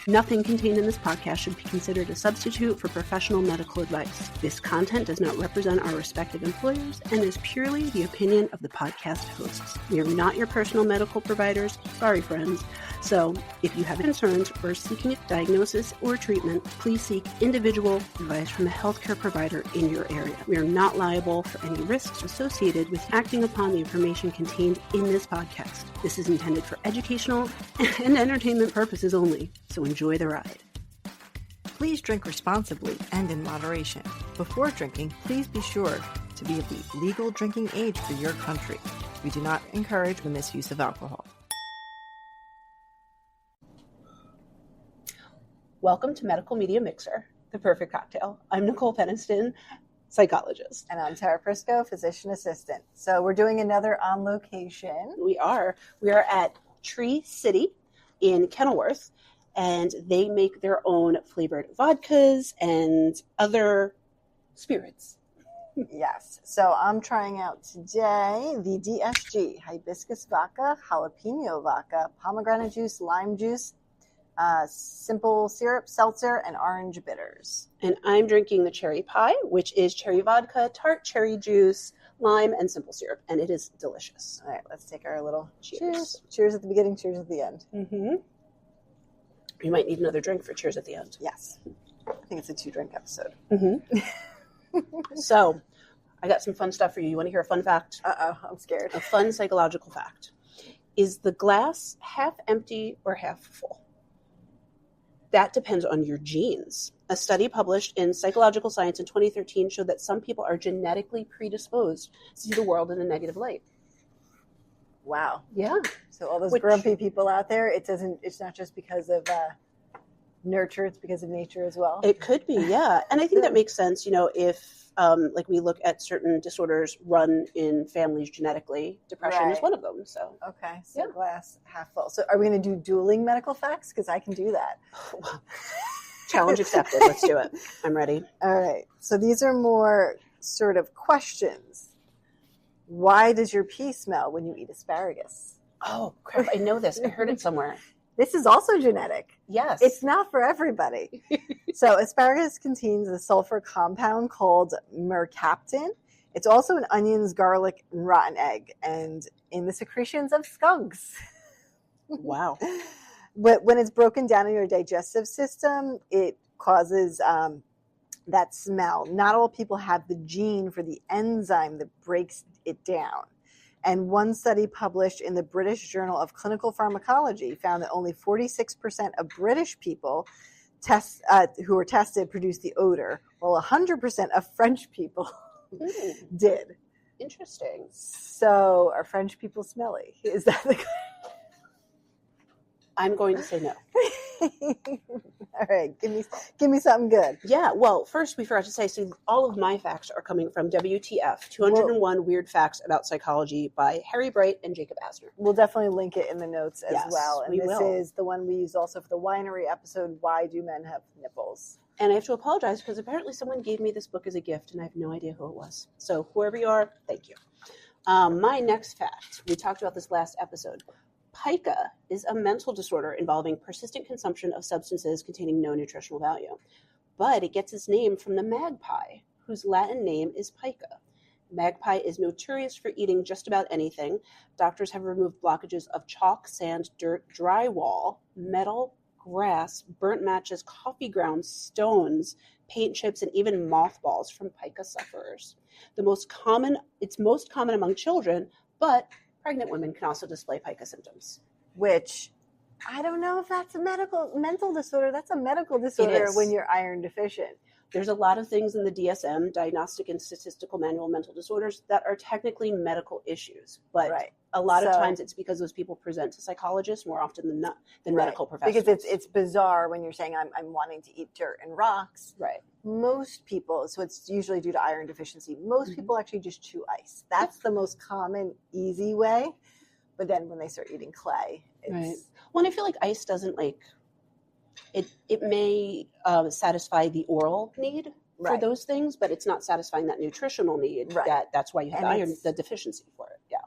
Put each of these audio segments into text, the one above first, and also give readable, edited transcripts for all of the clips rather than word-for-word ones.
Nothing contained in this podcast should be considered a substitute for professional medical advice. This content does not represent our respective employers and is purely the opinion of the podcast hosts. We are not your personal medical providers. Sorry, friends. So, if you have concerns or are seeking a diagnosis or treatment, please seek individual advice from a healthcare provider in your area. We are not liable for any risks associated with acting upon the information contained in this podcast. This is intended for educational and entertainment purposes only, so enjoy the ride. Please drink responsibly and in moderation. Before drinking, please be sure to be of the legal drinking age for your country. We do not encourage the misuse of alcohol. Welcome to Medical Media Mixer, the perfect cocktail. I'm Nicole Peniston, psychologist. And I'm Tara Prisco, physician assistant. So we're doing another on location. We are at Tree City in Kenilworth, and they make their own flavored vodkas and other spirits. Yes. So I'm trying out today the DSG, hibiscus vodka, jalapeno vodka, pomegranate juice, lime juice, simple syrup, seltzer, and orange bitters. And I'm drinking the cherry pie, which is cherry vodka, tart cherry juice, lime, and simple syrup. And it is delicious. All right, let's take our little cheers. Cheers at the beginning, cheers at the end. Mm-hmm. You might need another drink for cheers at the end. Yes. I think it's a 2-drink episode. Mm-hmm. So, I got some fun stuff for you. You want to hear a fun fact? Uh-oh, I'm scared. A fun psychological fact. Is the glass half empty or half full? That depends on your genes. A study published in Psychological Science in 2013 showed that some people are genetically predisposed to see the world in a negative light. Wow. Yeah. So all those grumpy people out there, it's not just because of nurture, it's because of nature as well. It could be, yeah. And I think that makes sense, if like we look at certain disorders run in families genetically, depression is one of them. So okay, so yeah. Glass half full. So are we going to do dueling medical facts? Because I can do that. Challenge accepted. Let's do it. I'm ready. All right. So these are more sort of questions. Why does your pee smell when you eat asparagus? Oh, crap. I know this. I heard it somewhere. This is also genetic. Yes. It's not for everybody. So asparagus contains a sulfur compound called mercaptan. It's also in onions, garlic, and rotten egg, and in the secretions of skunks. Wow. But when it's broken down in your digestive system, it causes that smell. Not all people have the gene for the enzyme that breaks it down. And one study published in the British Journal of Clinical Pharmacology found that only 46% of British people who were tested produced the odor, while 100% of French people did. Interesting. So are French people smelly? Is that the... I'm going to say no. All right, give me something good. Yeah, well, first we forgot to say, so all of my facts are coming from WTF, 201 Weird Facts About Psychology by Harry Bright and Jacob Asner. We'll definitely link it in the notes as well. And this will. Is the one we used also for the winery episode, Why Do Men Have Nipples? And I have to apologize because apparently someone gave me this book as a gift and I have no idea who it was. So whoever you are, thank you. My next fact, we talked about this last episode. Pica is a mental disorder involving persistent consumption of substances containing no nutritional value. But it gets its name from the magpie, whose Latin name is pica. Magpie is notorious for eating just about anything. Doctors have removed blockages of chalk, sand, dirt, drywall, metal, grass, burnt matches, coffee grounds, stones, paint chips, and even mothballs from pica sufferers. It's most common among children, but pregnant women can also display pica symptoms. Which, I don't know if that's a mental disorder. That's a medical disorder when you're iron deficient. There's a lot of things in the DSM, Diagnostic and Statistical Manual of Mental Disorders, that are technically medical issues. But a lot of times it's because those people present to psychologists more often than not than medical professionals. Because it's bizarre when you're saying I'm wanting to eat dirt and rocks. Right. Most people, so it's usually due to iron deficiency, most people actually just chew ice. That's the most common, easy way. But then when they start eating clay, it's... Right. Well, and I feel like ice doesn't it may satisfy the oral need for those things, but it's not satisfying that nutritional need. Right. That's why you have the deficiency for it. Yeah.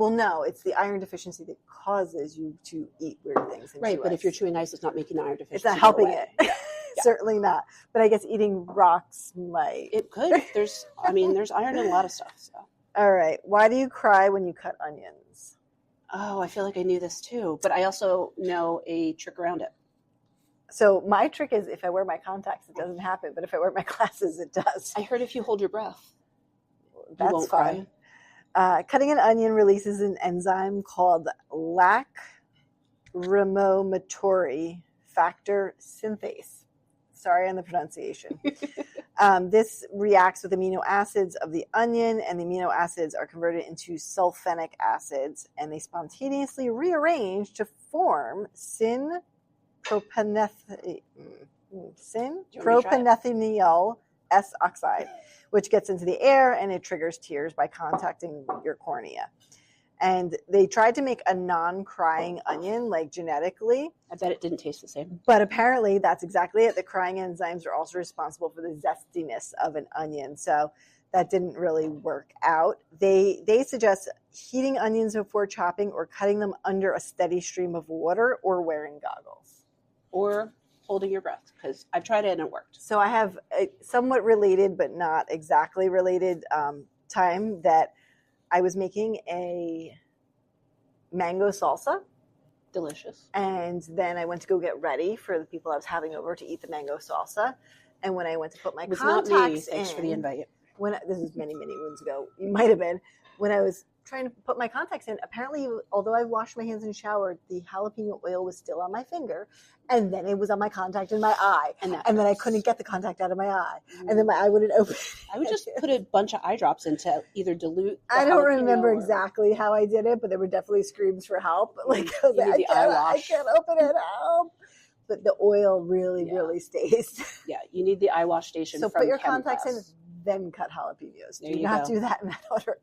Well, no, it's the iron deficiency that causes you to eat weird things. And Right, chew but ice. if you're chewing ice, it's not making the iron deficiency. It's not helping go away. it. Yeah. Yeah. Certainly not. But I guess eating rocks might. It could. There's iron in a lot of stuff. So. All right. Why do you cry when you cut onions? Oh, I feel like I knew this too, but I also know a trick around it. So my trick is if I wear my contacts, it doesn't happen. But if I wear my glasses, it does. I heard if you hold your breath, That's you won't fine. cry. Cutting an onion releases an enzyme called lachrymomatory factor synthase. Sorry on the pronunciation. This reacts with amino acids of the onion, and the amino acids are converted into sulfenic acids, and they spontaneously rearrange to form propanethiol S oxide, which gets into the air and it triggers tears by contacting your cornea. And they tried to make a non-crying onion, like genetically. I bet it didn't taste the same. But apparently that's exactly it. The crying enzymes are also responsible for the zestiness of an onion. So that didn't really work out. They suggest heating onions before chopping or cutting them under a steady stream of water or wearing goggles. Or holding your breath, because I've tried it and it worked. So I have a somewhat related but not exactly related time that I was making a mango salsa. Delicious. And then I went to go get ready for the people I was having over to eat the mango salsa. And when I went to put my contacts not me. in, Thanks for the invite. This is many moons ago, you might have been, when I was trying to put my contacts in, apparently, although I washed my hands and showered, the jalapeno oil was still on my finger, and then it was on my contact in my eye, and then I couldn't get the contact out of my eye, and then my eye wouldn't open. I would just put a bunch of eye drops in to either dilute the I don't remember or... exactly how I did it, but there were definitely screams for help. Like, I was like, I can't open it, help. But the oil really stays. Yeah, you need the eye wash station. So from put your Chem contacts Press. in, then cut jalapenos. There Do you not go. do that in that order.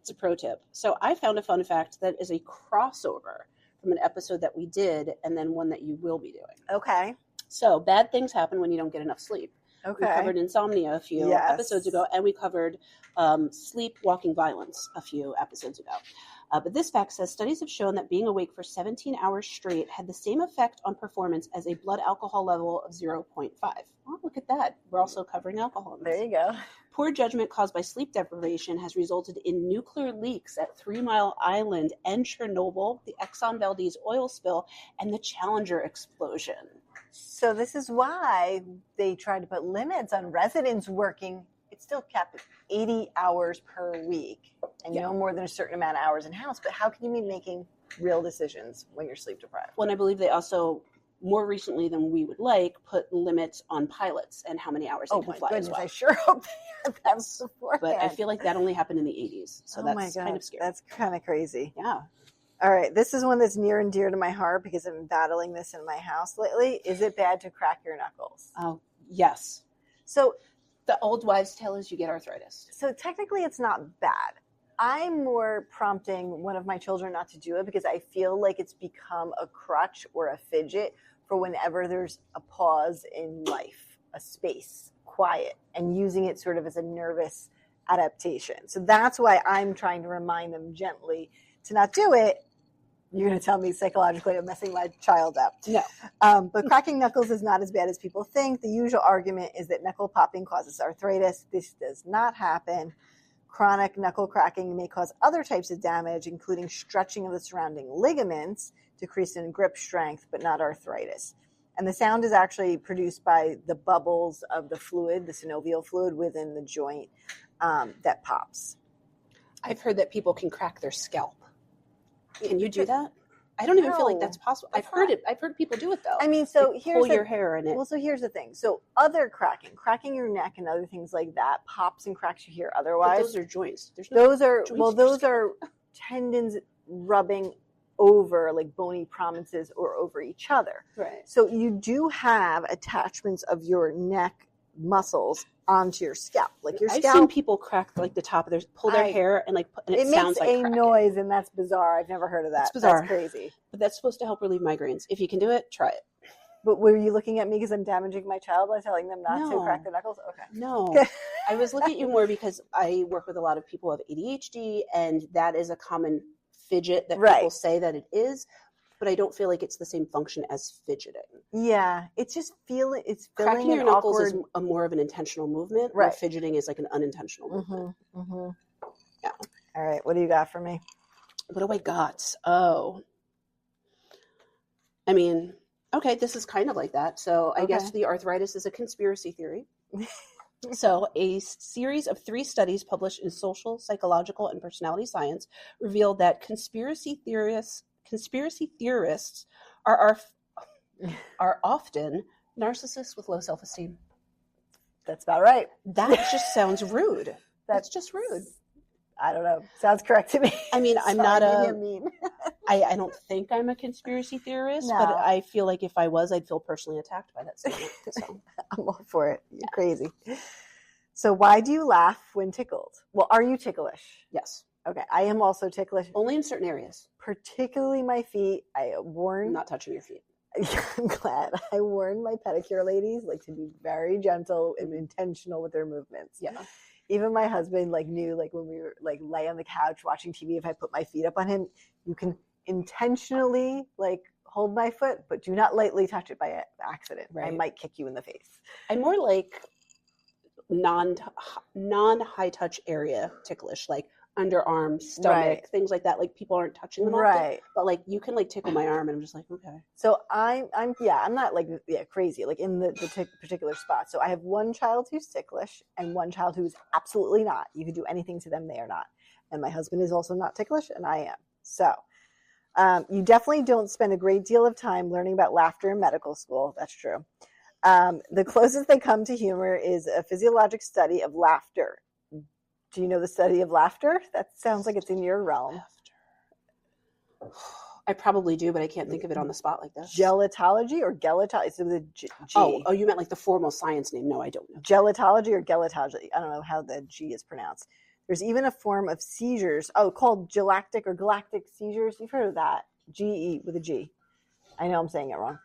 It's a pro tip. So I found a fun fact that is a crossover from an episode that we did and then one that you will be doing. Okay. So bad things happen when you don't get enough sleep. Okay. We covered insomnia a few episodes ago, and we covered sleepwalking violence a few episodes ago. But this fact says studies have shown that being awake for 17 hours straight had the same effect on performance as a blood alcohol level of 0.5. Oh, look at that. We're also covering alcohol. There you go. Poor judgment caused by sleep deprivation has resulted in nuclear leaks at 3 Mile Island and Chernobyl, the Exxon Valdez oil spill, and the Challenger explosion. So this is why they tried to put limits on residents working. It's still capped at 80 hours per week and no more than a certain amount of hours in house. But how can you be making real decisions when you're sleep deprived? Well, and I believe they also, more recently than we would like, put limits on pilots and how many hours they can fly as well. I sure hope they had that beforehand. But I feel like that only happened in the 80s. So that's kind of scary. That's kind of crazy. Yeah. All right. This is one that's near and dear to my heart because I'm battling this in my house lately. Is it bad to crack your knuckles? Oh, yes. So the old wives' tale is you get arthritis. So technically it's not bad. I'm more prompting one of my children not to do it because I feel like it's become a crutch or a fidget for whenever there's a pause in life, a space, quiet, and using it sort of as a nervous adaptation. So that's why I'm trying to remind them gently to not do it. You're going to tell me psychologically I'm messing my child up. No. But cracking knuckles is not as bad as people think. The usual argument is that knuckle popping causes arthritis. This does not happen. Chronic knuckle cracking may cause other types of damage, including stretching of the surrounding ligaments, decrease in grip strength, but not arthritis. And the sound is actually produced by the bubbles of the fluid, the synovial fluid within the joint that pops. I've heard that people can crack their scalp. Can you do that? I don't even feel like that's possible. I've heard it. I've heard people do it though. I mean, so like here's pull your hair in it. Well, so here's the thing. So other cracking your neck and other things like that, pops and cracks you hear otherwise. But those are joints. There's no those are tendons rubbing over like bony prominences or over each other. Right. So you do have attachments of your neck muscles onto your scalp. Like your scalp. I've seen people crack like the top of their pull their hair and like and it sounds like makes a noise and that's bizarre. I've never heard of that. It's bizarre. That's crazy. But that's supposed to help relieve migraines. If you can do it, try it. But were you looking at me because I'm damaging my child by telling them not to No. crack their knuckles? Okay. No, I was looking at you more because I work with a lot of people who have ADHD, and that is a common fidget that Right. people say that it is, but I don't feel like it's the same function as fidgeting. Yeah, it's just feeling. It's Cracking feeling your an knuckles awkward. is a more of an intentional movement, where Right. fidgeting is like an unintentional movement. Yeah. All right, what do you got for me? What do I got? Oh, I mean, okay, this is kind of like that. So I guess the arthritis is a conspiracy theory. So a series of 3 studies published in Social, Psychological, and Personality Science revealed that conspiracy theorists are often narcissists with low self-esteem. That's about right. That just sounds rude. That's just rude. I don't know. Sounds correct to me. I mean, I'm Sorry, not a. mean. I don't think I'm a conspiracy theorist, but No. I feel like if I was, I'd feel personally attacked by that statement. So. I'm all for it. You're crazy. So why do you laugh when tickled? Well, are you ticklish? Yes. Okay, I am also ticklish. Only in certain areas. Particularly my feet. I warn. I'm not touching your feet. I'm glad. I warn my pedicure ladies like to be very gentle and intentional with their movements. Yeah. Even my husband knew when we were lay on the couch watching TV, if I put my feet up on him, you can intentionally hold my foot, but do not lightly touch it by accident. Right. I might kick you in the face. I'm more like non high touch area ticklish, like underarm, stomach, things like that. Like people aren't touching them often, but you can tickle my arm, and I'm just like, okay. So I'm not crazy in the particular spot. So I have one child who's ticklish and one child who is absolutely not. You can do anything to them, they are not. And my husband is also not ticklish, and I am. So you definitely don't spend a great deal of time learning about laughter in medical school. That's true. The closest they come to humor is a physiologic study of laughter. Do you know the study of laughter? That sounds like it's in your realm. I probably do, but I can't think of it on the spot like this. Gelotology or gelatology? So the G. Oh, you meant the formal science name. No, I don't know. Gelotology or gelatology. I don't know how the G is pronounced. There's even a form of seizures, called galactic or galactic seizures. You've heard of that. GE with a G. I know I'm saying it wrong.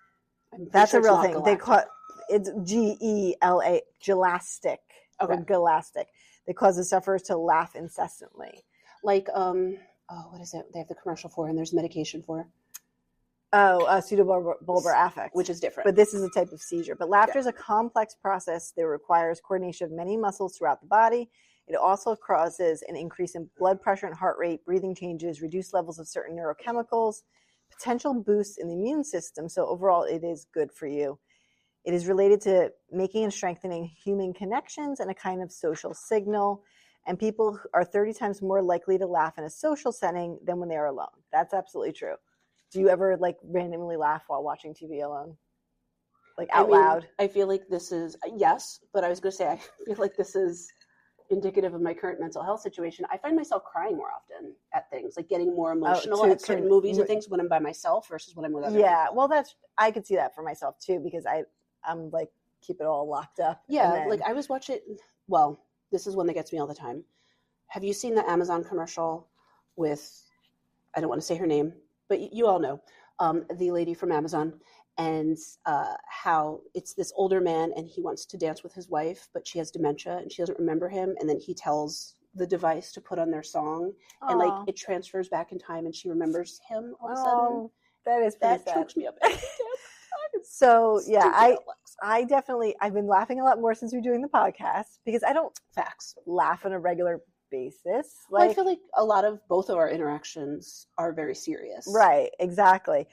That's a real thing. Galactic. They call it's GELA, gelastic or galastic. They cause the sufferers to laugh incessantly. What is it? They have the commercial for, and there's medication for. Pseudobulbar affect. Which is different. But this is a type of seizure. But laughter is a complex process that requires coordination of many muscles throughout the body. It also causes an increase in blood pressure and heart rate, breathing changes, reduced levels of certain neurochemicals, potential boosts in the immune system. So overall, it is good for you. It is related to making and strengthening human connections and a kind of social signal. And people are 30 times more likely to laugh in a social setting than when they are alone. That's absolutely true. Do you ever randomly laugh while watching TV alone? Out loud? I feel like this is, yes, but I was going to say, I feel like this is indicative of my current mental health situation. I find myself crying more often at things, getting more emotional at certain movies and things when I'm by myself versus when I'm with other people. Yeah, well, I could see that for myself too, because I'm keep it all locked up. Yeah, I was watching, well, this is one that gets me all the time. Have you seen the Amazon commercial with, I don't want to say her name, but you all know, the lady from Amazon, and how it's this older man and he wants to dance with his wife, but she has dementia and she doesn't remember him. And then he tells the device to put on their song. Aww. And it transfers back in time and she remembers him all of a sudden. That is pretty sad. That chokes me up. So yeah, I've been laughing a lot more since we're doing the podcast because I don't laugh on a regular basis. I feel like a lot of both of our interactions are very serious. Right, exactly.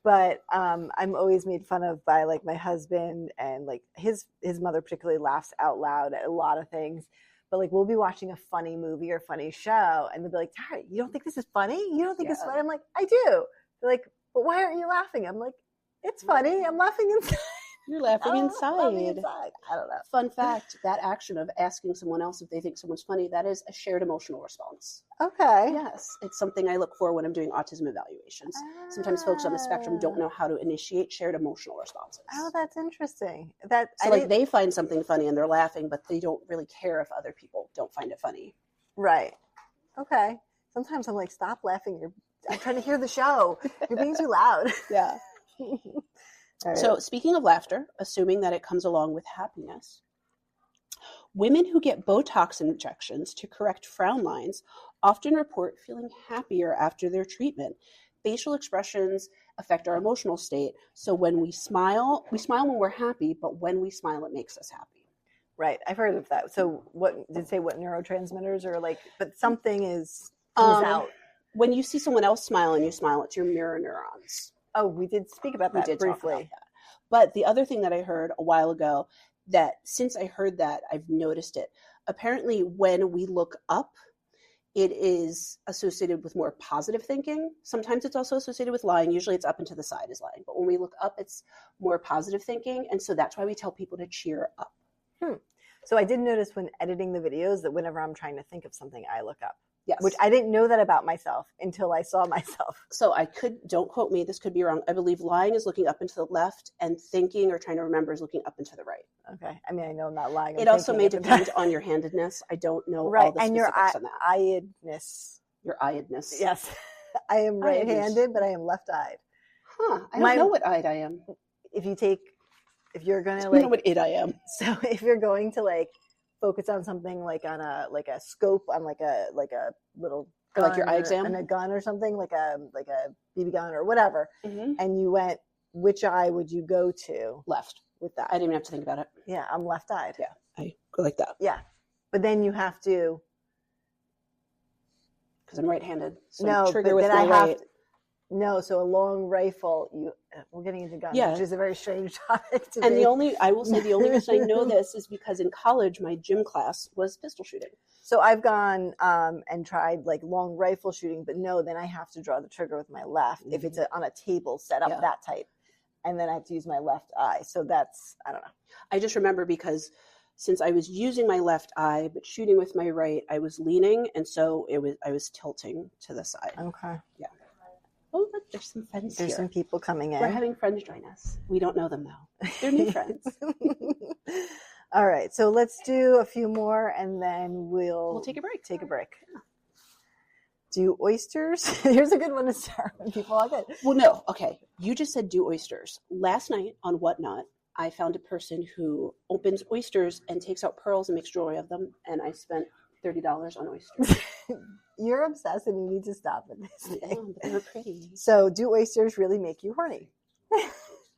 But I'm always made fun of by my husband, and his mother particularly laughs out loud at a lot of things. But we'll be watching a funny movie or funny show, and they'll be like, "Tara, you don't think this is funny? You don't think it's funny?" I'm like, "I do." They're like, "But why aren't you laughing?" I'm like, "It's funny. I'm laughing inside." You're laughing inside. I don't know. Fun fact, that action of asking someone else if they think someone's funny, that is a shared emotional response. Okay. Yes. It's something I look for when I'm doing autism evaluations. Sometimes folks on the spectrum don't know how to initiate shared emotional responses. Oh, that's interesting. They find something funny and they're laughing, but they don't really care if other people don't find it funny. Right. Okay. Sometimes I'm like, stop laughing. I'm trying to hear the show. You're being too loud. Yeah. All right. So speaking of laughter, assuming that it comes along with happiness, women who get Botox injections to correct frown lines often report feeling happier after their treatment. Facial expressions affect our emotional state. So when we smile when we're happy, but when we smile, it makes us happy. Right. I've heard of that. So what did it say? What neurotransmitters or like? But something comes out. When you see someone else smile and you smile, it's your mirror neurons. Oh, we did speak about that briefly. Talk about that. But the other thing that I heard a while ago, that since I heard that, I've noticed it. Apparently, when we look up, it is associated with more positive thinking. Sometimes it's also associated with lying. Usually it's up and to the side is lying. But when we look up, it's more positive thinking. And so that's why we tell people to cheer up. So I did notice when editing the videos that whenever I'm trying to think of something, I look up. Yes. Which I didn't know that about myself until I saw myself. So don't quote me, this could be wrong. I believe lying is looking up and to the left, and thinking or trying to remember is looking up and to the right. Okay. I mean, I know I'm not lying. It also may depend on your handedness. I don't know all the and your specifics on that. eyedness. Your eyedness. Yes. I am right-handed, but I am left-eyed. Huh. I don't know what eyed I am. If you're going to I don't know what id I am. So if you're going to like focus on something like on a scope on like a little gun, like your eye exam, and a gun or something like a BB gun or whatever, and you went, which eye would you go to? Left. With that, I didn't even have to think about it. Yeah, I'm left-eyed. Yeah, I go like that. Yeah, but then you have to, because I'm right-handed. So no, trigger but with then my I have right. No, so a long rifle. We're getting into guns, which is a very strange topic to me. I will say the only reason I know this is because in college my gym class was pistol shooting. So I've gone and tried like long rifle shooting, but no, then I have to draw the trigger with my left if it's on a table set up that type, and then I have to use my left eye. So that's, I don't know. I just remember because since I was using my left eye but shooting with my right, I was leaning, and so I was tilting to the side. Okay. Yeah. Oh, look, there's some friends here. There's some people coming in. We're having friends join us. We don't know them, though. They're new friends. All right. So let's do a few more, and then we'll take a break. Yeah. Do oysters? Here's a good one to start when people are good. Well, no. Okay. You just said do oysters. Last night on Whatnot, I found a person who opens oysters and takes out pearls and makes jewelry of them, and I spent $30 on oysters. You're obsessed and you need to stop with this thing. I am, but they're pretty. So do oysters really make you horny?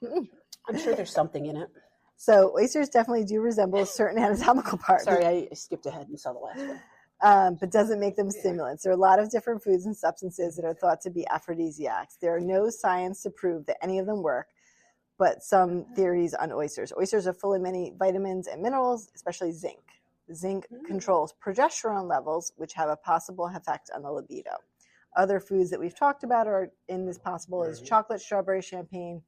I'm sure there's something in it. So oysters definitely do resemble certain anatomical parts. Sorry, I skipped ahead and saw the last one. But doesn't make them stimulants. There are a lot of different foods and substances that are thought to be aphrodisiacs. There are no science to prove that any of them work, but some theories on oysters. Oysters are full of many vitamins and minerals, especially zinc. Zinc controls progesterone levels, which have a possible effect on the libido. Other foods that we've talked about are in this possible is chocolate, strawberry, champagne.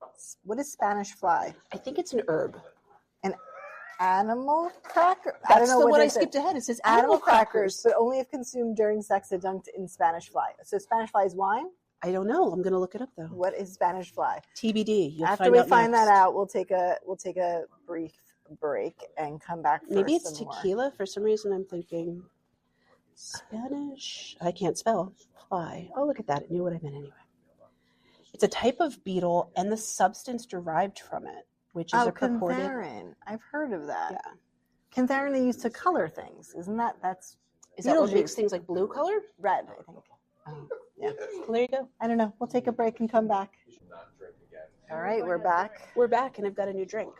What is Spanish fly? I think it's an herb. An animal cracker? That's I don't know what I skipped ahead. It says animal crackers. But only if consumed during sex are dunked in Spanish fly. So Spanish fly is wine? I don't know. I'm going to look it up, though. What is Spanish fly? TBD. After we find that out, we'll take a brief break and come back for maybe it's some tequila. More. For some reason I'm thinking Spanish. I can't spell fly. Oh, look at that. It knew what I meant anyway. It's a type of beetle and the substance derived from it, which is a purported cantharin. I've heard of that. Yeah. Cantharin they use to color things. Isn't that is that what makes things like blue color? Red, I think. Oh, yeah. Well, there you go. I don't know. We'll take a break and come back. All right, we're back. We're back and I've got a new drink.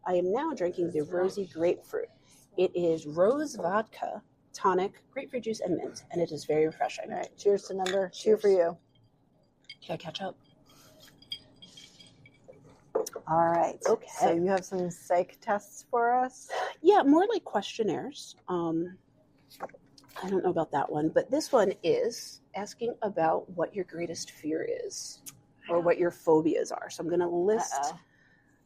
I am now drinking the Rosy Grapefruit. It is rose vodka, tonic, grapefruit juice, and mint, and it is very refreshing. All right, cheers to number 2 for you. Can I catch up? All right. Okay. So you have some psych tests for us? Yeah, more like questionnaires. I don't know about that one, but this one is asking about what your greatest fear is or what your phobias are. So I'm going to list...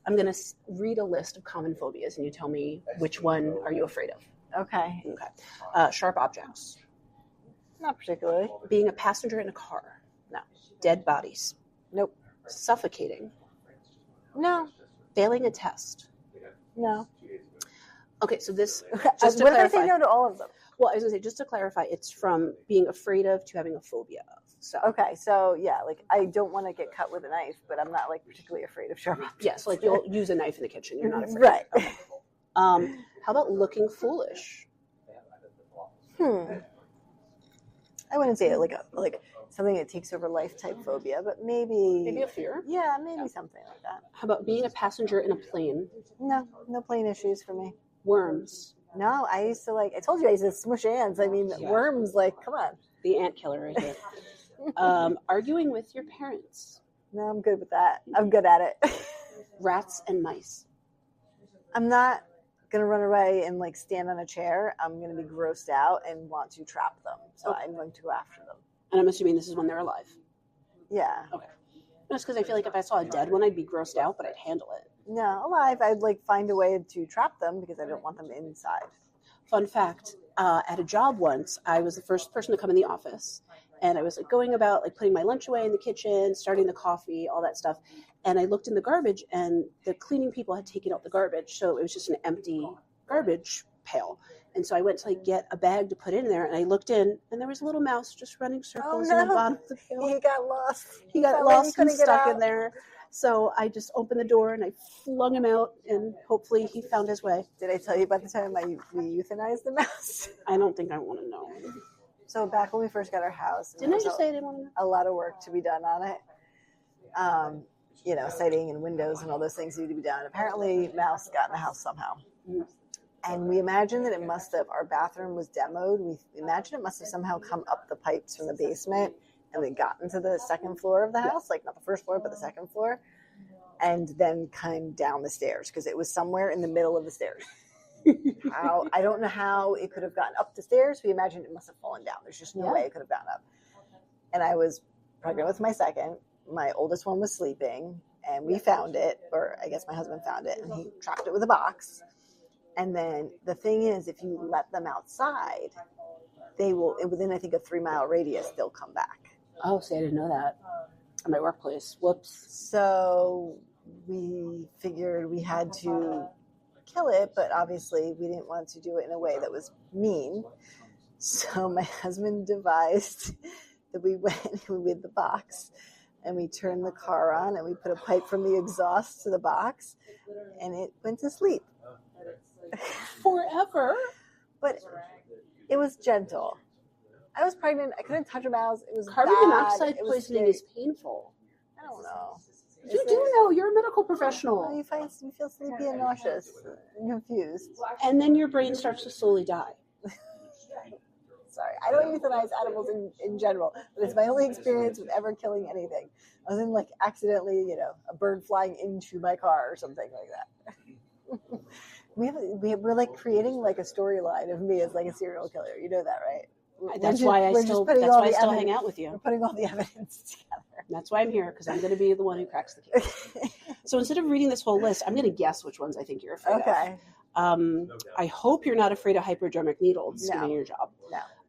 I'm going to read a list of common phobias, and you tell me which one are you afraid of. Okay. Sharp objects. Not particularly. Being a passenger in a car. No. Dead bodies. Nope. Suffocating. No. Failing a test. No. Okay, so this, just to clarify. What if I say no to all of them? Well, I was going to say, just to clarify, it's from being afraid of to having a phobia of. So Okay, so yeah, like I don't want to get cut with a knife, but I'm not like particularly afraid of sharp objects. yes, like you'll use a knife in the kitchen. You're not afraid. Right. Okay. How about looking foolish? I wouldn't say it like something that takes over life type phobia, but maybe a fear. Yeah, maybe something like that. How about being a passenger in a plane? No plane issues for me. Worms. No, I used to I told you I used to smush ants. I mean, worms, like, come on. The ant killer right here. Arguing with your parents. No, I'm good with that. I'm good at it. Rats and mice. I'm not going to run away and like stand on a chair. I'm going to be grossed out and want to trap them. So I'm going to go after them. And I'm assuming this is when they're alive. Yeah. Okay. Just because I feel like if I saw a dead one, I'd be grossed out, but I'd handle it. No, alive, I'd like find a way to trap them because I don't want them inside. Fun fact, at a job once, I was the first person to come in the office. And I was like going about like putting my lunch away in the kitchen, starting the coffee, all that stuff. And I looked in the garbage and the cleaning people had taken out the garbage. So it was just an empty garbage pail. And so I went to like get a bag to put in there and I looked in and there was a little mouse just running circles in the bottom of the pail. He got lost. He got lost and stuck in there. So I just opened the door and I flung him out and hopefully he found his way. Did I tell you about the time we euthanized the mouse? I don't think I want to know. So back when we first got our house, didn't I just say I didn't want to know? A lot of work to be done on it. Siding and windows and all those things need to be done. Apparently, mouse got in the house somehow. Mm-hmm. And we imagined that it must have, our bathroom was demoed. We imagined it must have somehow come up the pipes from the basement and we got into the second floor of the house, like not the first floor, but the second floor, and then came down the stairs because it was somewhere in the middle of the stairs. I don't know how it could have gotten up the stairs. We imagined it must have fallen down. There's just no way it could have gotten up. And I was pregnant with my second. My oldest one was sleeping, and we found it, or I guess my husband found it, and he trapped it with a box. And then the thing is, if you let them outside, they will, within I think a 3-mile radius, they'll come back. Oh, see, I didn't know that. At my workplace. Whoops. So we figured we had to kill it, but obviously we didn't want to do it in a way that was mean. So my husband devised that we went with the box and we turned the car on and we put a pipe from the exhaust to the box and it went to sleep. Forever? But it was gentle. I was pregnant. I couldn't touch a mouse. It was carbon bad. monoxide poisoning is painful. I don't know. You do know. You're a medical professional. You feel sleepy and nauseous and confused. And then your brain starts to slowly die. Sorry. I don't euthanize animals in general, but it's my only experience with ever killing anything. Other than like accidentally, a bird flying into my car or something like that. We're like creating like a storyline of me as like a serial killer. You know that, right? That's why I still hang out with you. We're putting all the evidence together. That's why I'm here, because I'm going to be the one who cracks the case. So instead of reading this whole list, I'm going to guess which ones I think you're afraid of. I hope you're not afraid of hypodermic needles, given your job.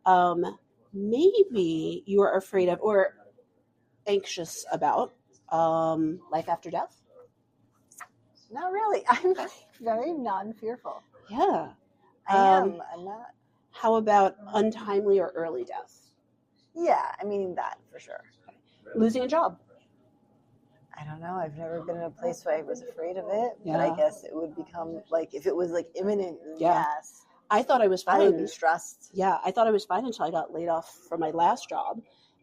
No. Maybe you are afraid of or anxious about life after death. Not really. I'm very non-fearful. Yeah. I am. I'm not. How about untimely or early death? Yeah, I mean that for sure. Losing a job. I don't know. I've never been in a place where I was afraid of it, but I guess it would become like if it was like imminent. Yes. I thought I was fine. I would be stressed. Yeah, I thought I was fine until I got laid off from my last job.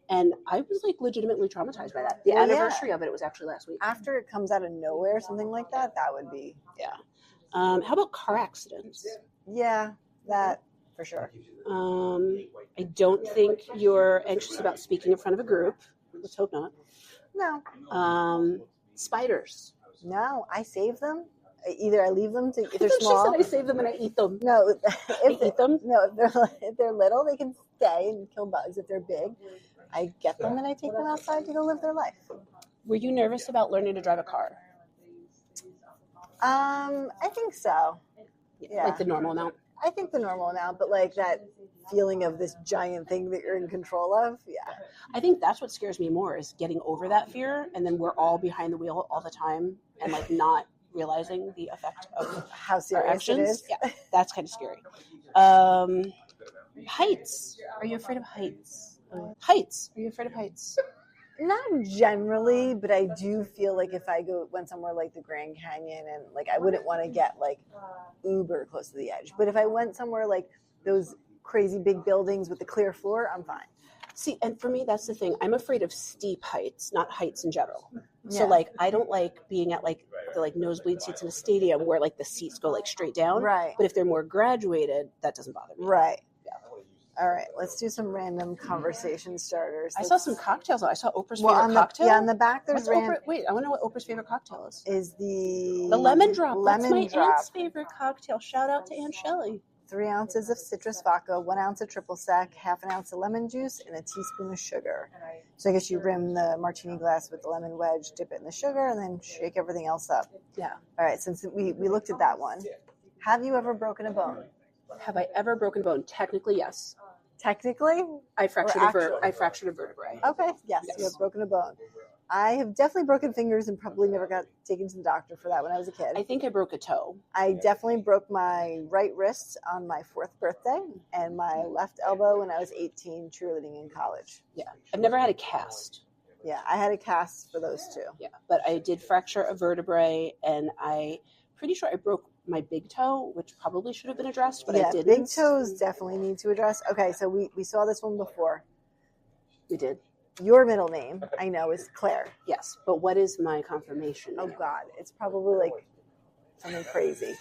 And I was like legitimately traumatized by that. The anniversary of it was actually last week. After it comes out of nowhere, something like that, that would be. Yeah. How about car accidents? Yeah, that for sure. I don't think you're anxious about speaking in front of a group. Let's hope not. No. Spiders. No, I save them. Either I leave them if they're She small. said I save them and I eat them. No, I eat them. No, if they're little, they can stay and kill bugs. If they're big, I get them and I take them outside to go live their life. Were you nervous about learning to drive a car? I think so. Yeah. Like the normal amount? I think the normal amount, but like that feeling of this giant thing that you're in control of, yeah. I think that's what scares me more is getting over that fear, and then we're all behind the wheel all the time and like not realizing the effect of how serious our actions. it is. Yeah, that's kind of scary. Heights. Are you afraid of heights? Heights. Are you afraid of heights? Not generally, but I do feel like if I went somewhere like the Grand Canyon and like I wouldn't want to get like uber close to the edge. But if I went somewhere like those crazy big buildings with the clear floor, I'm fine. See, and for me, that's the thing. I'm afraid of steep heights, not heights in general. Yeah. So like, I don't like being at like the like nosebleed seats in a stadium where like the seats go like straight down. Right. But if they're more graduated, that doesn't bother me. Right. All right, let's do some random conversation starters. I saw some cocktails. I saw Oprah's favorite cocktail. Yeah, on the back there's Wait, I want to know what Oprah's favorite cocktail is. Is the lemon drop. That's my drop. aunt's favorite cocktail. Shout out to Aunt Shelley. 3 ounces of citrus vodka, 1 ounce of triple sec, half an ounce of lemon juice, and a teaspoon of sugar. So I guess you rim the martini glass with the lemon wedge, dip it in the sugar, and then shake everything else up. Yeah. All right, since we looked at that one, have you ever broken a bone? Have I ever broken a bone? Technically, yes. Technically? I fractured a vertebrae. Okay, yes, you have broken a bone. I have definitely broken fingers and probably never got taken to the doctor for that when I was a kid. I think I broke a toe. I definitely broke my right wrist on my 4th birthday and my left elbow when I was 18 cheerleading in college. Yeah. I've never had a cast. Yeah, I had a cast for those two. Yeah, but I did fracture a vertebrae, and I'm pretty sure I broke my big toe, which probably should have been addressed, but I didn't. Big toes definitely need to address. Okay, so we saw this one before. We did. Your middle name, I know, is Claire. Yes, but what is my confirmation name? Oh, God. It's probably like something crazy.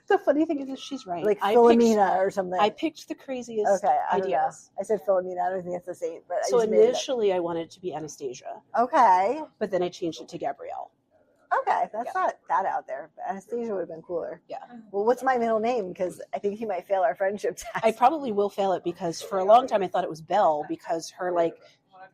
The funny thing is she's right. Like Philomena or something. I picked the craziest ideas. I said Philomena. I don't think it's the same. But so initially I wanted it to be Anastasia. Okay. But then I changed it to Gabrielle. Okay, that's not that out there. But Anastasia would have been cooler. Yeah. Well, what's my middle name? Because I think he might fail our friendship test. I probably will fail it because for a long time I thought it was Belle because her like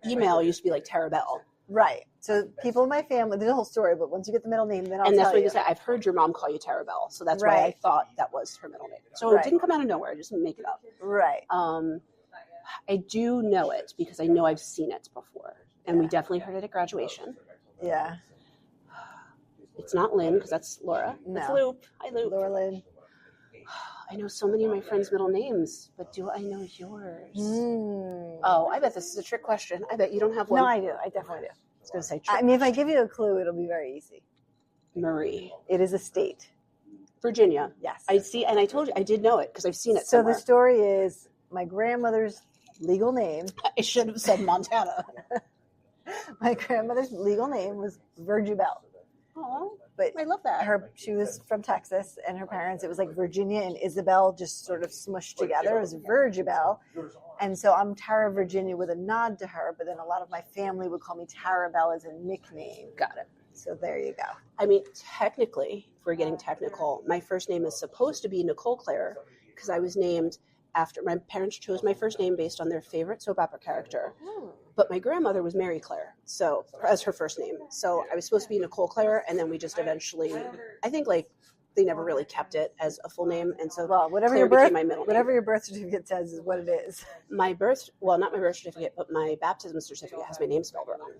email used to be like Tara Bell. Right. So people in my family, there's a whole story, but once you get the middle name, then I'll tell you. And that's what you say. I've heard your mom call you Tara Bell, so that's why I thought that was her middle name. So it didn't come out of nowhere. I just didn't make it up. Right. I do know it because I know I've seen it before, and we definitely heard it at graduation. Yeah. It's not Lynn because that's Laura. No. It's Loop. Hi, Loop. Laura Lynn. I know so many of my friends' middle names, but do I know yours? Oh, I bet this is a trick question. I bet you don't have one. No, I do. I definitely do. I was going to say trick. I mean, if I give you a clue, it'll be very easy. Marie. It is a state. Virginia. Yes. I see, and I told you, I did know it because I've seen it So somewhere. the story is my grandmother's legal name. I should have said Montana. My grandmother's legal name was Virgibel. Oh, but I love that. She was from Texas, and her parents, it was like Virginia and Isabel just sort of smushed together. It was Virgibel. And so I'm Tara Virginia with a nod to her, but then a lot of my family would call me Tara Bell as a nickname. Got it. So there you go. I mean, technically, if we're getting technical, my first name is supposed to be Nicole Claire because I was named after my parents chose my first name based on their favorite soap opera character. But my grandmother was Mary Claire, so as her first name. So I was supposed to be Nicole Claire, and then we just eventually, I think like they never really kept it as a full name, and so whatever Claire became my middle name. Whatever your birth certificate says is what it is. Not my birth certificate, but my baptism certificate has my name spelled wrong.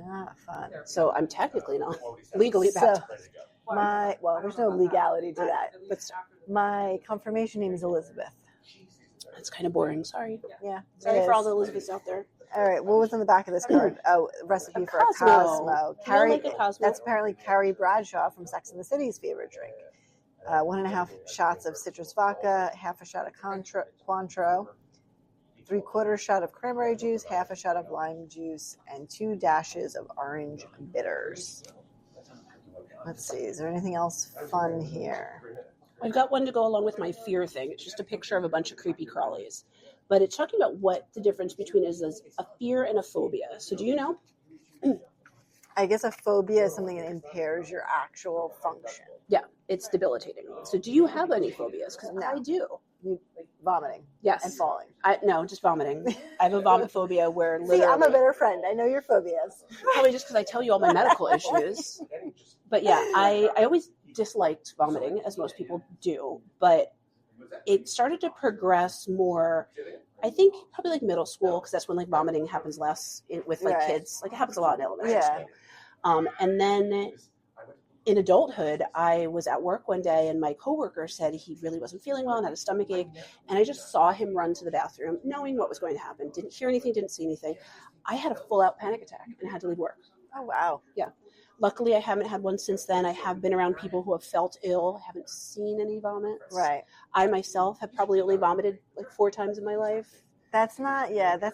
Ah, fun. So I'm technically not legally baptized. There's no legality to that. But my confirmation name is Elizabeth. That's kind of boring. Sorry. Yeah. Sorry for all the Elizabeths out there. All right. What was on the back of this card? Oh, recipe for a Cosmo. That's apparently Carrie Bradshaw from Sex and the City's favorite drink. 1.5 shots of citrus vodka, half a shot of Cointreau, 3/4 shot of cranberry juice, half a shot of lime juice, and 2 dashes of orange bitters. Let's see. Is there anything else fun here? I've got one to go along with my fear thing. It's just a picture of a bunch of creepy crawlies. But it's talking about what the difference between is a fear and a phobia. So do you know? I guess a phobia is something that impairs your actual function. Yeah, it's debilitating. So do you have any phobias? Because No. I do. Vomiting. Yes. And falling. No, just vomiting. I have a vomit phobia where literally... See, I'm a better friend. I know your phobias. Probably just because I tell you all my medical issues. But yeah, I always disliked vomiting, as most people do. But it started to progress more, I think, probably like middle school, because that's when like vomiting happens less with like kids. Like it happens a lot in elementary school. And then in adulthood, I was at work one day and my coworker said he really wasn't feeling well and had a stomach ache. And I just saw him run to the bathroom, knowing what was going to happen. Didn't hear anything, didn't see anything. I had a full out panic attack and had to leave work. Oh, wow. Yeah. Luckily, I haven't had one since then. I have been around people who have felt ill, haven't seen any vomits. Right. I myself have probably only vomited like 4 times in my life. That's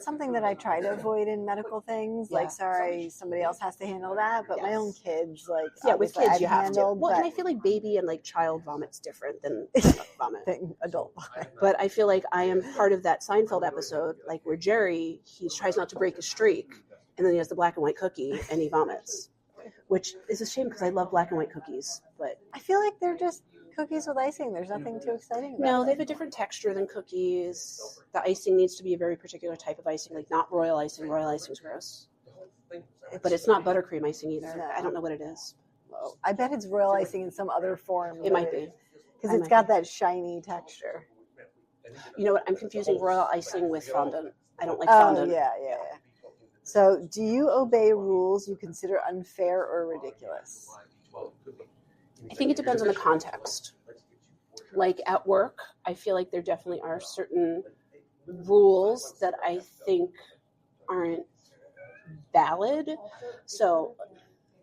something that I try to avoid in medical things. Yeah. Like, sorry, somebody else has to handle that. But my own kids, like, yeah, with kids, you have to. Well, but and I feel like baby and like child vomit's different than vomit. adult vomit. But I feel like I am part of that Seinfeld episode, like where Jerry, he tries not to break his streak, and then he has the black and white cookie and he vomits, which is a shame because I love black and white cookies. But I feel like they're just cookies with icing. There's nothing too exciting about no, they it. have a different texture than cookies. The icing needs to be a very particular type of icing, like not royal icing. Royal icing's gross. But it's not buttercream icing either. No. I don't know what it is. Well, I bet it's royal icing in some other form. It might be. Because it's got that shiny texture. You know what? I'm confusing royal icing with fondant. I don't like fondant. Oh, yeah. So, do you obey rules you consider unfair or ridiculous? I think it depends on the context. Like at work, I feel like there definitely are certain rules that I think aren't valid. So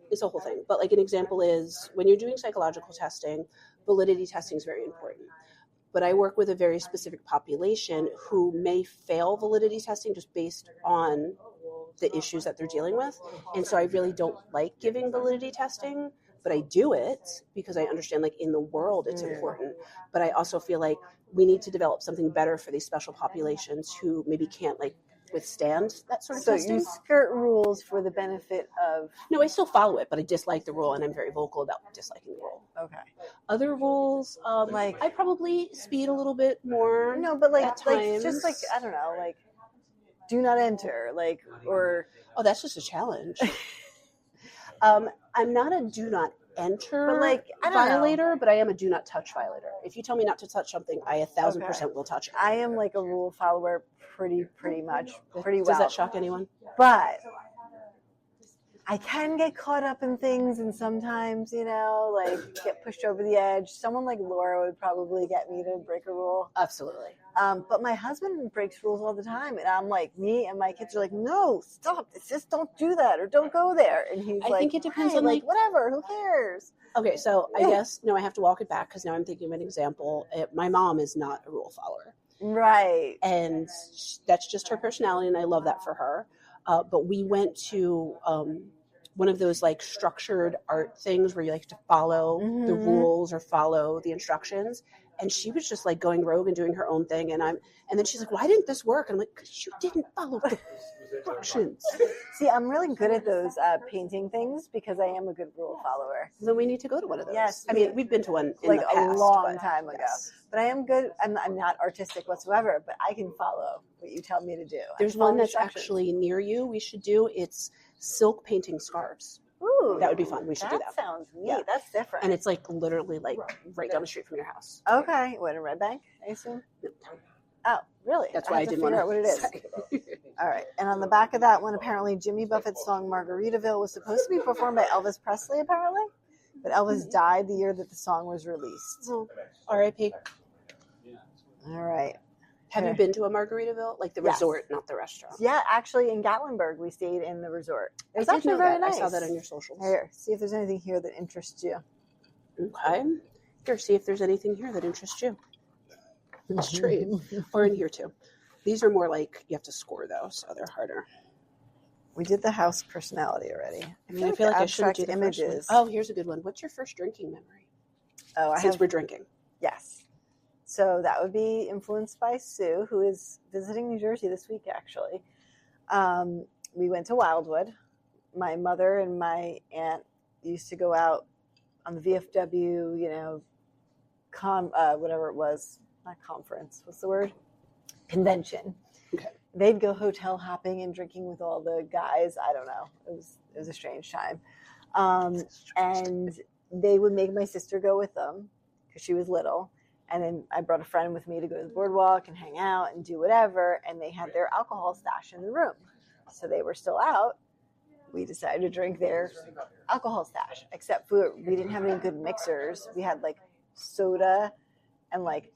it's a whole thing. But like an example is when you're doing psychological testing, validity testing is very important. But I work with a very specific population who may fail validity testing just based on the issues that they're dealing with. And so I really don't like giving validity testing, but I do it because I understand like in the world it's important. But I also feel like we need to develop something better for these special populations who maybe can't like withstand that sort of testing. So you skirt rules for the benefit of... No, I still follow it, but I dislike the rule and I'm very vocal about disliking the rule. Okay. Other rules, like I probably speed a little bit more. No, but like times. Just like, I don't know, like do not enter, like, or... Oh, that's just a challenge. I'm not a do not enter violator, but I am a do not touch violator. If you tell me not to touch something, I 1,000% will touch it. I am like a rule follower pretty much, pretty well. Does that shock anyone? But I can get caught up in things and sometimes, like get pushed over the edge. Someone like Laura would probably get me to break a rule. Absolutely. But my husband breaks rules all the time. And I'm like, me and my kids are like, no, stop. It's just don't do that or don't go there. And he's like, I think it depends on like, whatever, who cares? Okay, so I guess, no, I have to walk it back because now I'm thinking of an example. My mom is not a rule follower. Right. And that's just her personality, and I love that for her. But we went to one of those like structured art things where you like to follow the rules or follow the instructions. And she was just like going rogue and doing her own thing. And then she's like, why didn't this work? And I'm like, because you didn't follow the instructions. See, I'm really good at those painting things because I am a good rule follower. So we need to go to one of those. Yes. I mean, we've been to one in like the past, a long time ago. Yes. But I am good. I'm not artistic whatsoever, but I can follow what you tell me to do. There's one that's actually near you we should do. It's silk painting scarves. Ooh, that would be fun. We should do that. That sounds neat. Yeah. That's different. And it's like literally like right down the street from your house. Okay. What, in Red Bank, I assume? No. Oh, really? That's why I didn't want to figure out what it is. All right. And on the back of that one, apparently Jimmy Buffett's song Margaritaville was supposed to be performed by Elvis Presley, apparently. But Elvis died the year that the song was released. R.I.P. All right. Have you been to a Margaritaville? Like the resort, not the restaurant? Yeah, actually in Gatlinburg, we stayed in the resort. It was actually very nice. I saw that on your socials. Here, see if there's anything here that interests you. Okay. Here, see if there's anything here that interests you. Let's trade. Or in here too. These are more like, you have to score though, so they're harder. We did the house personality already. I feel like I shouldn't do the images. Oh, here's a good one. What's your first drinking memory? Oh, since we're drinking. Yes. So that would be influenced by Sue, who is visiting New Jersey this week, actually. We went to Wildwood. My mother and my aunt used to go out on the VFW, whatever it was. Not conference. What's the word? Convention. Okay. They'd go hotel hopping and drinking with all the guys. I don't know. It was a strange time. And they would make my sister go with them because she was little. And then I brought a friend with me to go to the boardwalk and hang out and do whatever. And they had their alcohol stash in the room. So they were still out. we decided to drink their alcohol stash, except for we didn't have any good mixers. We had like soda and like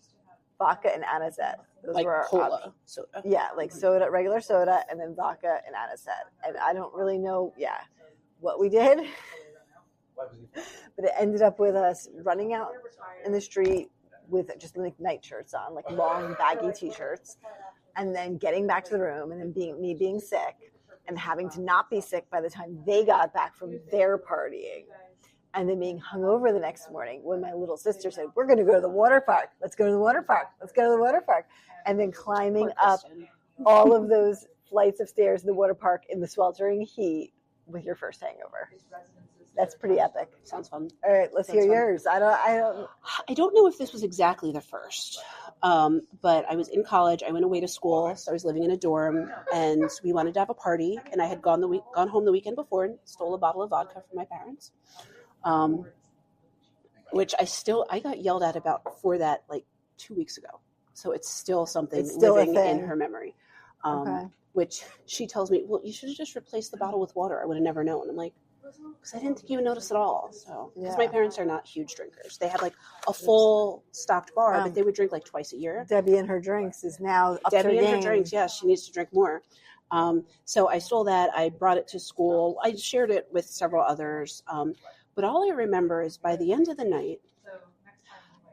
vodka and anisette. Those Like were our cola soda. Yeah, like soda, regular soda, and then vodka and anisette. And I don't really know, what we did, but it ended up with us running out in the street with just like night shirts on, like long baggy t-shirts, and then getting back to the room, and then being sick and having to not be sick by the time they got back from their partying. And then being hungover the next morning when my little sister said, we're going to go to the water park. Let's go to the water park. Let's go to the water park. And then climbing up all of those flights of stairs in the water park in the sweltering heat with your first hangover. That's pretty epic. Sounds fun. All right, let's hear yours. I don't know if this was exactly the first, but I was in college. I went away to school, so I was living in a dorm, and we wanted to have a party. And I had gone home the weekend before and stole a bottle of vodka from my parents. Which I got yelled at about for that like 2 weeks ago. So it's still something living in her memory. Okay. Which she tells me, well, you should have just replaced the bottle with water. I would have never known. I'm like, because I didn't think you would notice at all. So, because my parents are not huge drinkers. They had like a full stocked bar, but they would drink like twice a year. Debbie and her drinks is now up to her game. Her drinks, yes, she needs to drink more. So I stole that. I brought it to school. I shared it with several others. But all I remember is by the end of the night,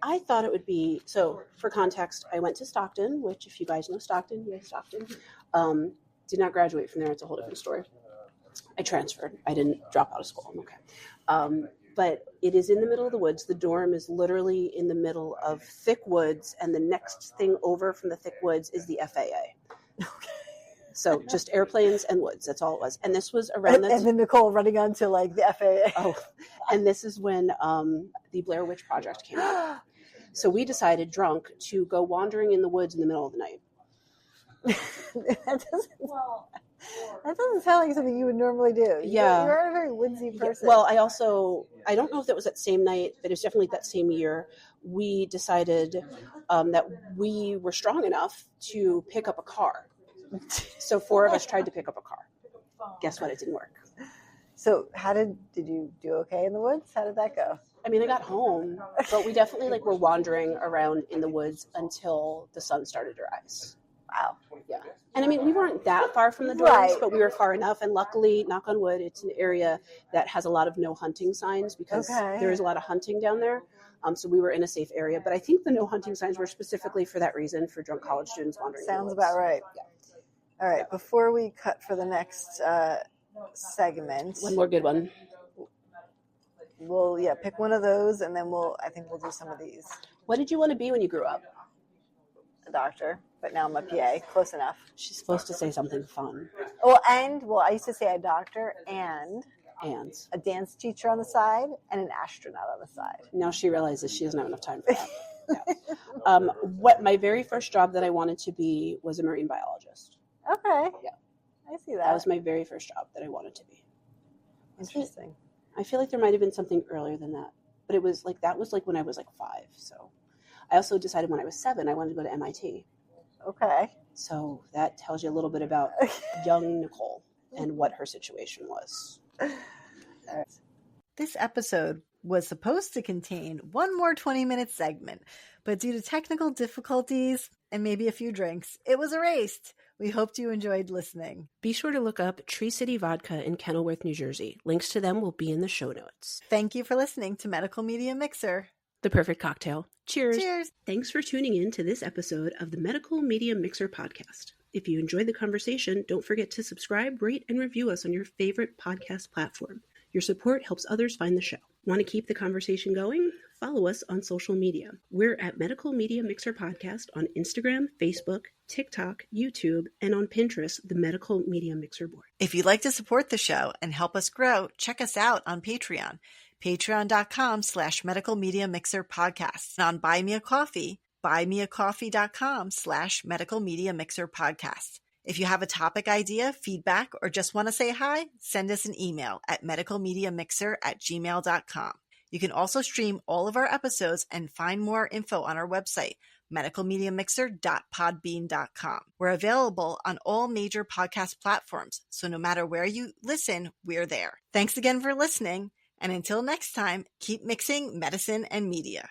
I thought it would be, so for context, I went to Stockton, which if you guys know Stockton, did not graduate from there. It's a whole different story. I transferred. I didn't drop out of school. I'm okay. But it is in the middle of the woods. The dorm is literally in the middle of thick woods, and the next thing over from the thick woods is the FAA. Okay. So just airplanes and woods. That's all it was. And this was around and then Nicole running onto like the FAA. Oh, and this is when the Blair Witch Project came out. So we decided, drunk, to go wandering in the woods in the middle of the night. That doesn't sound like something you would normally do. Yeah. You're a very woodsy person. Well, I don't know if that was that same night, but it was definitely that same year. We decided that we were strong enough to pick up a car. So 4 of us tried to pick up a car. Guess what? It didn't work. So did you do okay in the woods? How did that go? I mean, I got home, but we definitely were wandering around in the woods until the sun started to rise. Wow. Yeah. And I mean, we weren't that far from the dorms, but we were far enough. And luckily, knock on wood, it's an area that has a lot of no hunting signs because there is a lot of hunting down there. So we were in a safe area. But I think the no hunting signs were specifically for that reason, for drunk college students wandering. Sounds about right. Yeah. All right. Before we cut for the next segment. One more good one. We'll pick one of those, and then I think we'll do some of these. What did you want to be when you grew up? A doctor, but now I'm a PA. Close enough. She's supposed to say something fun. I used to say a doctor and a dance teacher on the side and an astronaut on the side. Now she realizes she doesn't have enough time for that. Yeah. What my very first job that I wanted to be was a marine biologist. Okay. Yeah. I see that. That was my very first job that I wanted to be. Interesting. I feel like there might have been something earlier than that, but it was that was when I was 5. So I also decided when I was 7, I wanted to go to MIT. Okay. So that tells you a little bit about young Nicole and what her situation was. This episode was supposed to contain one more 20-minute segment, but due to technical difficulties and maybe a few drinks, it was erased. We hoped you enjoyed listening. Be sure to look up Tree City Vodka in Kenilworth, New Jersey. Links to them will be in the show notes. Thank you for listening to Medical Media Mixer. The perfect cocktail. Cheers. Cheers. Thanks for tuning in to this episode of the Medical Media Mixer podcast. If you enjoyed the conversation, don't forget to subscribe, rate, and review us on your favorite podcast platform. Your support helps others find the show. Want to keep the conversation going? Follow us on social media. We're at Medical Media Mixer Podcast on Instagram, Facebook, TikTok, YouTube, and on Pinterest, the Medical Media Mixer board. If you'd like to support the show and help us grow, check us out on Patreon. Patreon.com/Medical Media Mixer Podcast. And on Buy Me a Coffee, buymeacoffee.com/Medical Media Mixer Podcast. If you have a topic idea, feedback, or just want to say hi, send us an email at medicalmediamixer@gmail.com. You can also stream all of our episodes and find more info on our website, medicalmediamixer.podbean.com. We're available on all major podcast platforms, so no matter where you listen, we're there. Thanks again for listening, and until next time, keep mixing medicine and media.